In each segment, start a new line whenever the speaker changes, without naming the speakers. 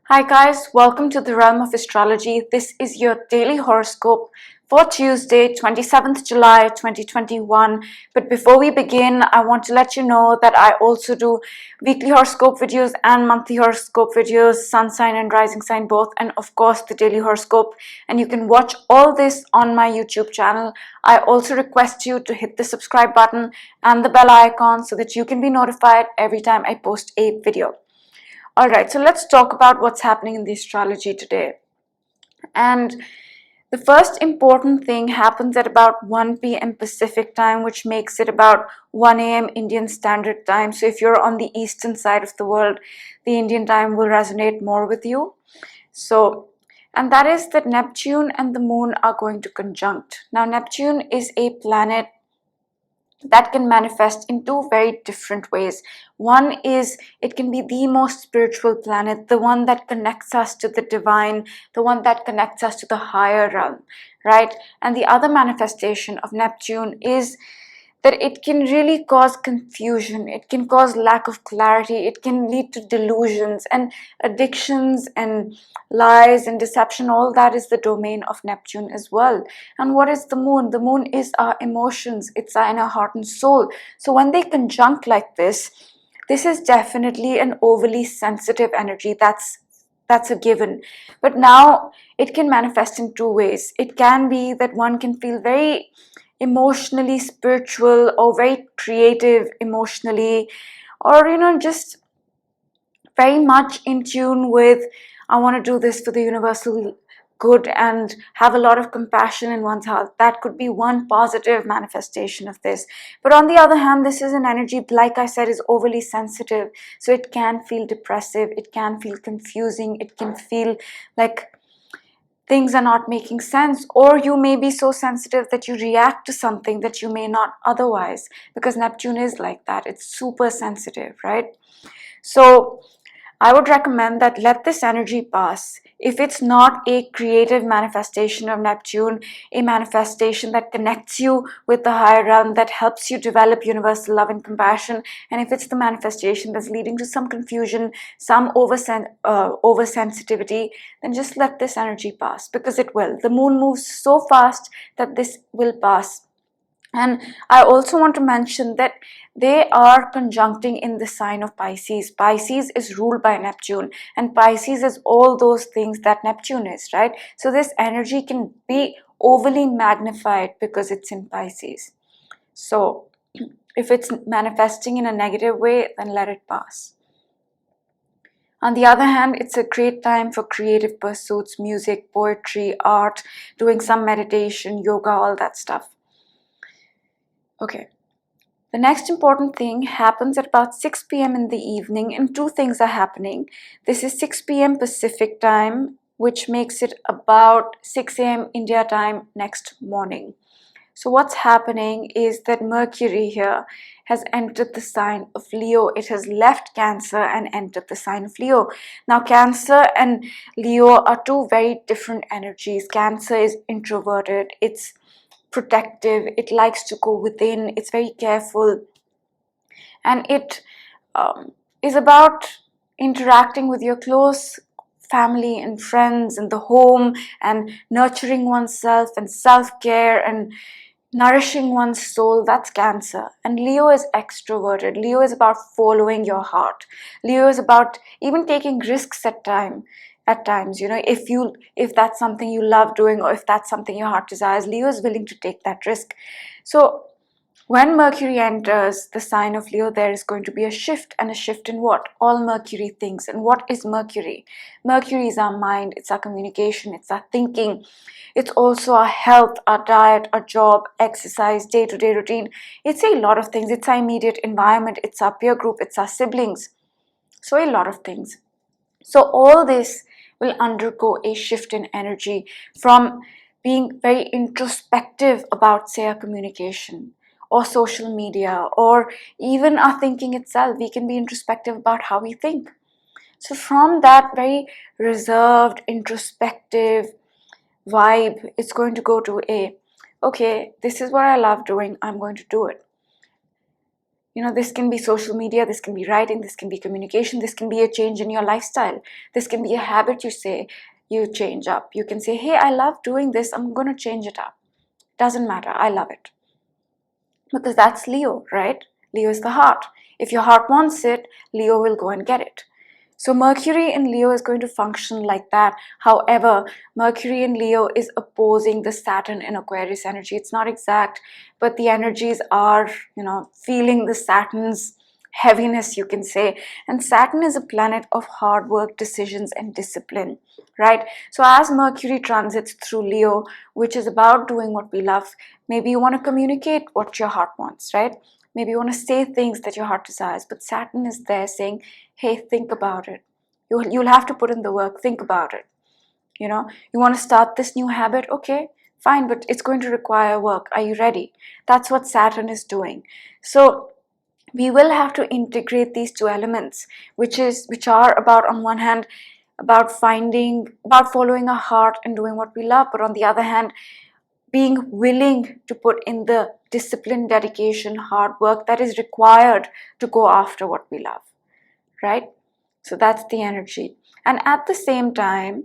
Hi guys, welcome to the realm of astrology. This is your daily horoscope for Tuesday, 27th July 2021. But before we begin, I want to let you know that I also do weekly horoscope videos and monthly horoscope videos, sun sign and rising sign both, and of course the daily horoscope. And you can watch all this on my YouTube channel. I also request you to hit the subscribe button and the bell icon so that you can be notified every time I post a video. Alright, so let's talk about what's happening in the astrology today. And the first important thing happens at about 1 p.m. Pacific time, which makes it about 1 a.m. Indian Standard Time. So if you're on the eastern side of the world, the Indian time will resonate more with you. And that is that Neptune and the moon are going to conjunct. Now, Neptune is a planet that can manifest in two very different ways. One is it can be the most spiritual planet, the one that connects us to the divine, the one that connects us to the higher realm, right? And the other manifestation of Neptune is that it can really cause confusion, it can cause lack of clarity, it can lead to delusions and addictions and lies and deception. All that is the domain of Neptune as well. And what is the moon? The moon is our emotions, it's our inner heart and soul. So when they conjunct like this is definitely an overly sensitive energy. That's a given. But now it can manifest in two ways. It can be that one can feel very emotionally spiritual or very creative emotionally, or just very much in tune with, I want to do this for the universal good and have a lot of compassion in one's heart. That could be one positive manifestation of this. But on the other hand, this is an energy, like I said, is overly sensitive. So it can feel depressive, it can feel confusing, it can feel like things are not making sense, or you may be so sensitive that you react to something that you may not otherwise, because Neptune is like that. It's super sensitive, right? So I would recommend that let this energy pass. If it's not a creative manifestation of Neptune, a manifestation that connects you with the higher realm, that helps you develop universal love and compassion, and if it's the manifestation that's leading to some confusion, some oversensitivity, then just let this energy pass, because it will. The moon moves so fast that this will pass. And I also want to mention that they are conjuncting in the sign of Pisces. Pisces is ruled by Neptune, and Pisces is all those things that Neptune is, right? So this energy can be overly magnified because it's in Pisces. So if it's manifesting in a negative way, then let it pass. On the other hand, it's a great time for creative pursuits, music, poetry, art, doing some meditation, yoga, all that stuff. Okay. The next important thing happens at about 6 p.m. in the evening, and two things are happening. This is 6 p.m. Pacific time, which makes it about 6 a.m. India time next morning. So what's happening is that Mercury here has entered the sign of Leo. It has left Cancer and entered the sign of Leo. Now, Cancer and Leo are two very different energies. Cancer is introverted, it's protective, it likes to go within, it's very careful, and it is about interacting with your close family and friends and the home, and nurturing oneself and self-care and nourishing one's soul. That's Cancer. And Leo is extroverted. Leo is about following your heart. Leo is about even taking risks at times. If that's something you love doing, or if that's something your heart desires, Leo is willing to take that risk. So when Mercury enters the sign of Leo, there is going to be a shift. And a shift in what? All Mercury things. And what is Mercury? Mercury is our mind, it's our communication, it's our thinking. It's also our health, our diet, our job, exercise, day-to-day routine. It's a lot of things. It's our immediate environment, it's our peer group, it's our siblings. So a lot of things. So all this will undergo a shift in energy from being very introspective about, say, our communication or social media, or even our thinking itself. We can be introspective about how we think. So from that very reserved, introspective vibe, it's going to go to okay, this is what I love doing, I'm going to do it. This can be social media, this can be writing, this can be communication, this can be a change in your lifestyle. This can be a habit you change up. You can say, hey, I love doing this, I'm going to change it up. Doesn't matter, I love it. Because that's Leo, right? Leo is the heart. If your heart wants it, Leo will go and get it. So Mercury in Leo is going to function like that. However, Mercury in Leo is opposing the Saturn in Aquarius energy. It's not exact, but the energies are, feeling the Saturn's heaviness, you can say. And Saturn is a planet of hard work, decisions, and discipline, right? So as Mercury transits through Leo, which is about doing what we love, maybe you want to communicate what your heart wants, right? Maybe you want to say things that your heart desires, but Saturn is there saying, hey, think about it. You'll have to put in the work. Think about it. You want to start this new habit? Okay, fine, but it's going to require work. Are you ready? That's what Saturn is doing. So we will have to integrate these two elements, which are about, on one hand, about following our heart and doing what we love, but on the other hand, being willing to put in the discipline, dedication, hard work that is required to go after what we love, right? So that's the energy. And at the same time,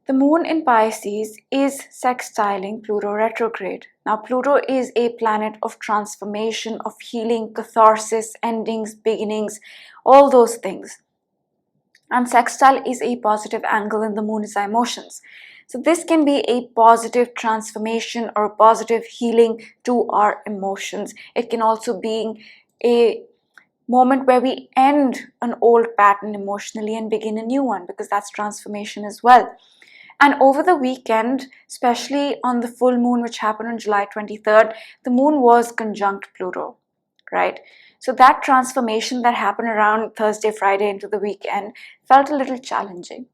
the moon in Pisces is sextiling Pluto retrograde. Now, Pluto is a planet of transformation, of healing, catharsis, endings, beginnings, all those things. And sextile is a positive angle and the moon is our emotions. So this can be a positive transformation or a positive healing to our emotions. It can also be a moment where we end an old pattern emotionally and begin a new one, because that's transformation as well. And over the weekend, especially on the full moon, which happened on July 23rd, the moon was conjunct Pluto, right? So that transformation that happened around Thursday, Friday into the weekend felt a little challenging,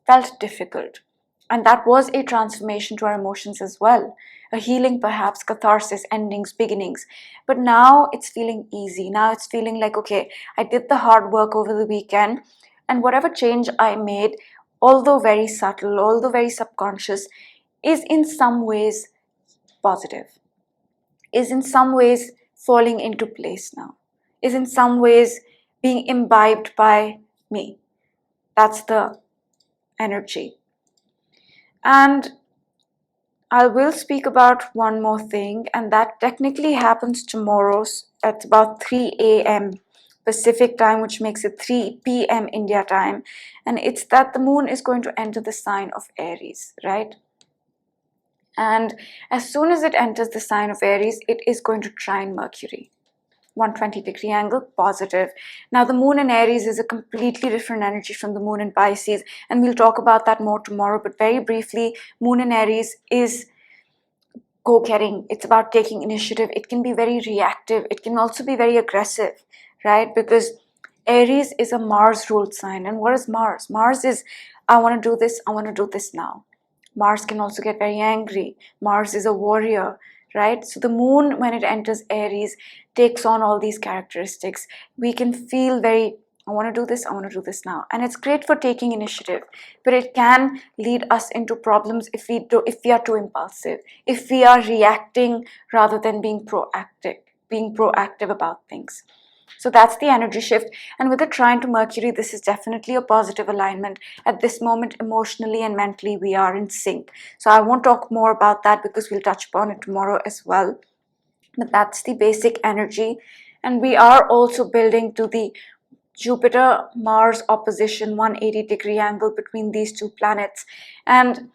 felt difficult. And that was a transformation to our emotions as well. A healing, perhaps, catharsis, endings, beginnings. But now it's feeling easy. Now it's feeling like, okay, I did the hard work over the weekend, and whatever change I made, although very subtle, although very subconscious, is in some ways positive, is in some ways falling into place now, is in some ways being imbibed by me. That's the energy. And I will speak about one more thing, and that technically happens tomorrow at about 3 a.m. Pacific time, which makes it 3 p.m. India time. And it's that the moon is going to enter the sign of Aries, right? And as soon as it enters the sign of Aries, it is going to trine Mercury. 120-degree angle, positive. Now, the moon in Aries is a completely different energy from the moon in Pisces, and we'll talk about that more tomorrow. But very briefly, moon in Aries is go-getting. It's about taking initiative. It can be very reactive. It can also be very aggressive, right? Because Aries is a Mars-ruled sign. And what is Mars? Mars is, I want to do this, I want to do this now. Mars can also get very angry. Mars is a warrior, right? So the moon, when it enters Aries, takes on all these characteristics. We can feel very, I want to do this, I want to do this now. And it's great for taking initiative, but it can lead us into problems if we are too impulsive, if we are reacting rather than being proactive about things. So that's the energy shift. And with the trine to Mercury, this is definitely a positive alignment. At this moment, emotionally and mentally, we are in sync. So I won't talk more about that because we'll touch upon it tomorrow as well. But that's the basic energy. And we are also building to the Jupiter-Mars opposition, 180-degree angle between these two planets. And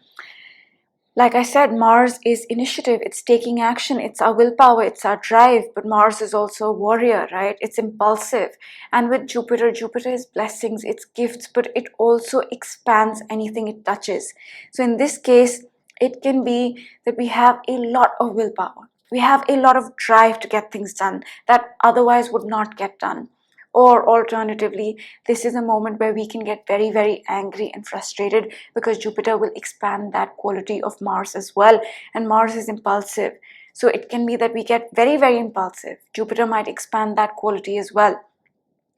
like I said, Mars is initiative, it's taking action, it's our willpower, it's our drive, but Mars is also a warrior, right? It's impulsive. And with Jupiter, Jupiter is blessings, it's gifts, but it also expands anything it touches. So in this case, it can be that we have a lot of willpower. We have a lot of drive to get things done that otherwise would not get done. Or alternatively, this is a moment where we can get very, very angry and frustrated because Jupiter will expand that quality of Mars as well. And Mars is impulsive. So it can be that we get very, very impulsive. Jupiter might expand that quality as well.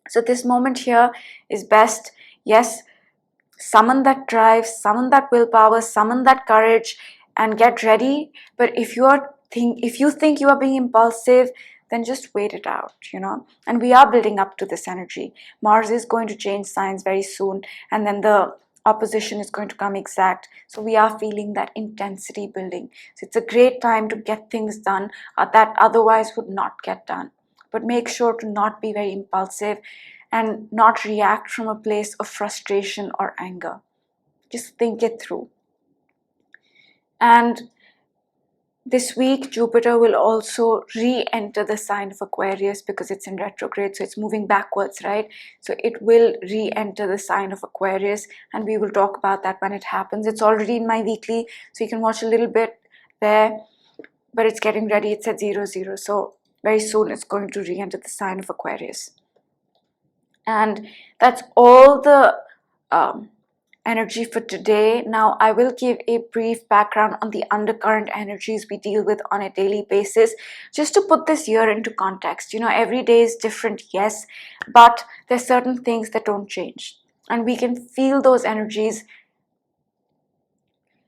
So this moment here is best. Yes, summon that drive, summon that willpower, summon that courage and get ready. But if you think you are being impulsive, then just wait it out, and we are building up to this energy. Mars is going to change signs very soon, and then the opposition is going to come exact, so we are feeling that intensity building. So it's a great time to get things done that otherwise would not get done, but make sure to not be very impulsive and not react from a place of frustration or anger. Just think it through. And this week, Jupiter will also re-enter the sign of Aquarius because it's in retrograde, so it's moving backwards, right? So it will re-enter the sign of Aquarius, and we will talk about that when it happens. It's already in my weekly, so you can watch a little bit there, but it's getting ready. It's at 00, so very soon it's going to re-enter the sign of Aquarius. And that's all the energy for today. Now I will give a brief background on the undercurrent energies we deal with on a daily basis, just to put this year into context. Every day is different, yes, but there's certain things that don't change, and we can feel those energies.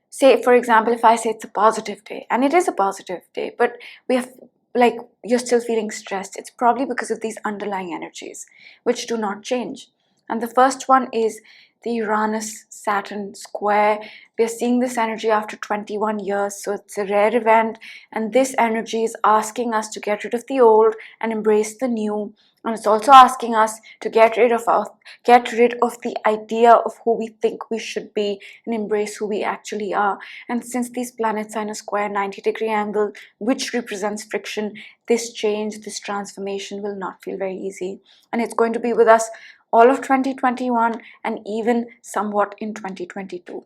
Say, for example, if I say it's a positive day, and it is a positive day, but you're still feeling stressed, it's probably because of these underlying energies which do not change. And the first one is the Uranus-Saturn square. We are seeing this energy after 21 years, so it's a rare event, and this energy is asking us to get rid of the old and embrace the new. And it's also asking us to get rid of the idea of who we think we should be and embrace who we actually are. And since these planets are in a square 90-degree angle, which represents friction, this change, this transformation will not feel very easy. And it's going to be with us all of 2021 and even somewhat in 2022.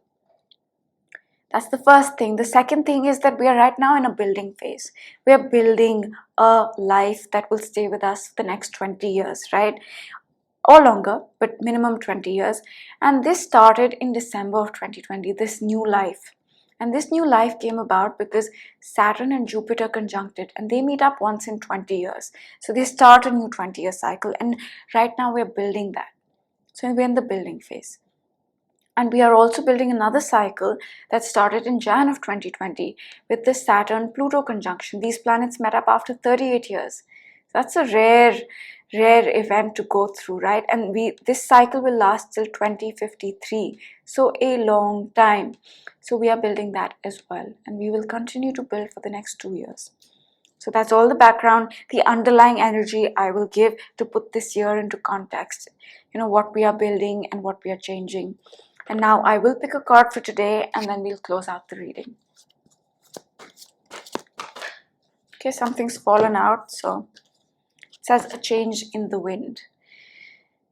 That's the first thing. The second thing is that we are right now in a building phase. We are building a life that will stay with us for the next 20 years, right? Or longer, but minimum 20 years. And this started in December of 2020, this new life. And this new life came about because Saturn and Jupiter conjuncted, and they meet up once in 20 years. So they start a new 20-year cycle, and right now we're building that. So we're in the building phase. And we are also building another cycle that started in Jan of 2020 with the Saturn-Pluto conjunction. These planets met up after 38 years. That's a rare event to go through, right? And this cycle will last till 2053, so a long time. So we are building that as well, and we will continue to build for the next 2 years. So that's all the background, the underlying energy I will give to put this year into context, what we are building and what we are changing. And now I will pick a card for today, and then we'll close out the reading. Okay, something's fallen out, so it says a change in the wind.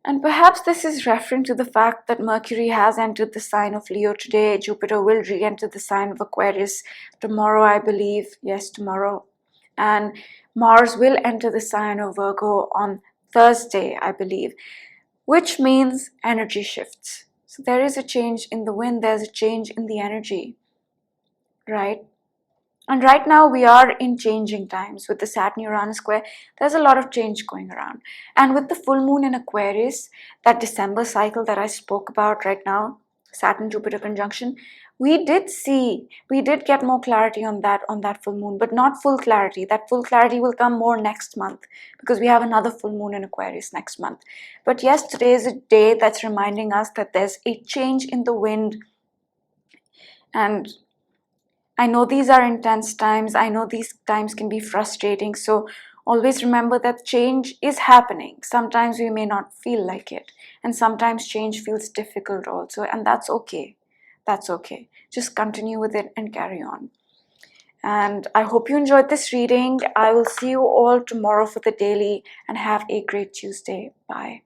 And perhaps this is referring to the fact that Mercury has entered the sign of Leo today. Jupiter will re-enter the sign of Aquarius tomorrow, I believe. Yes, tomorrow. And Mars will enter the sign of Virgo on Thursday, I believe, which means energy shifts. So there is a change in the wind, there's a change in the energy, right? And right now we are in changing times with the Saturn-Uranus square. There's a lot of change going around. And with the full moon in Aquarius, that December cycle that I spoke about right now, Saturn-Jupiter conjunction, we did get more clarity on that full moon, but not full clarity. That full clarity will come more next month because we have another full moon in Aquarius next month. But yes, today is a day that's reminding us that there's a change in the wind. And I know these are intense times. I know these times can be frustrating. So always remember that change is happening. Sometimes we may not feel like it. And sometimes change feels difficult also. And that's okay. That's okay. Just continue with it and carry on. And I hope you enjoyed this reading. I will see you all tomorrow for the daily, and have a great Tuesday. Bye.